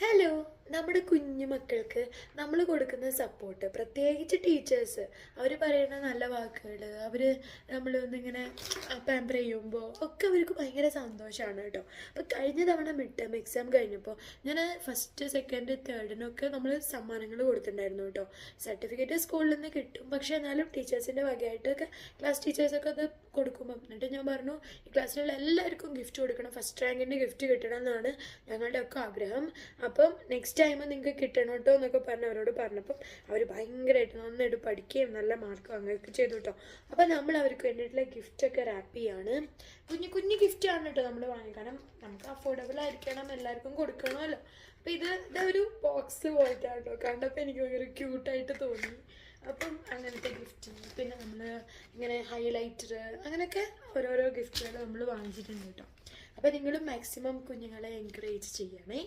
Hello. നമ്മുടെ കുഞ്ഞു മക്കൾക്ക് നമ്മൾ കൊടുക്കുന്ന സപ്പോർട്ട്, പ്രത്യേകിച്ച് ടീച്ചേഴ്സ് അവർ പറയുന്ന നല്ല വാക്കുകൾ, അവർ നമ്മളൊന്നിങ്ങനെ പാമ്പർ ചെയ്യുമ്പോൾ ഒക്കെ അവർക്ക് ഭയങ്കര സന്തോഷമാണ് കേട്ടോ. അപ്പോൾ കഴിഞ്ഞ തവണ മിഡ് ടേം എക്സാം കഴിഞ്ഞപ്പോൾ ഞാൻ ഫസ്റ്റ് സെക്കൻഡ് തേർഡിനൊക്കെ നമ്മൾ സമ്മാനങ്ങൾ കൊടുത്തിട്ടുണ്ടായിരുന്നു കേട്ടോ. സർട്ടിഫിക്കറ്റ് സ്കൂളിൽ നിന്ന് കിട്ടും, പക്ഷേ എന്നാലും ടീച്ചേഴ്സിൻ്റെ വകയായിട്ടൊക്കെ ക്ലാസ് ടീച്ചേഴ്സൊക്കെ അത് കൊടുക്കുമ്പം എന്നിട്ട് ഞാൻ പറഞ്ഞു ഈ ക്ലാസ്സിലുള്ള എല്ലാവർക്കും ഗിഫ്റ്റ് കൊടുക്കണം, ഫസ്റ്റ് റാങ്കിൻ്റെ ഗിഫ്റ്റ് കിട്ടണം എന്നാണ് ഞങ്ങളുടെ ഒക്കെ ആഗ്രഹം. അപ്പം നെക്സ്റ്റ് ടൈം നിങ്ങൾക്ക് കിട്ടണം കേട്ടോ എന്നൊക്കെ പറഞ്ഞ് അവരോട് പറഞ്ഞപ്പം അവർ ഭയങ്കരമായിട്ട് നന്നായിട്ട് പഠിക്കുകയും നല്ല മാർക്ക് വാങ്ങുകയൊക്കെ ചെയ്തു കേട്ടോ. അപ്പം നമ്മൾ അവർക്ക് വേണ്ടിയിട്ടുള്ള ഗിഫ്റ്റൊക്കെ റാപ്പ് ചെയ്യാണ്. കുഞ്ഞു കുഞ്ഞു ഗിഫ്റ്റാണ് കേട്ടോ നമ്മൾ വാങ്ങി, കാരണം നമുക്ക് അഫോർഡബിൾ ആയിരിക്കണം, എല്ലാവർക്കും കൊടുക്കണമല്ലോ. അപ്പം ഇതൊരു ബോക്സ് പോയിട്ടാണ് കേട്ടോ. കണ്ടപ്പോൾ എനിക്ക് ഭയങ്കര ക്യൂട്ടായിട്ട് തോന്നി. അപ്പം അങ്ങനത്തെ ഗിഫ്റ്റ്, പിന്നെ നമ്മൾ ഇങ്ങനെ ഹൈലൈറ്റർ, അങ്ങനെയൊക്കെ ഓരോരോ ഗിഫ്റ്റുകൾ നമ്മൾ വാങ്ങിച്ചിട്ടുണ്ട് കേട്ടോ. അപ്പോൾ നിങ്ങളും മാക്സിമം കുഞ്ഞുങ്ങളെ എൻകറേജ് ചെയ്യണേ.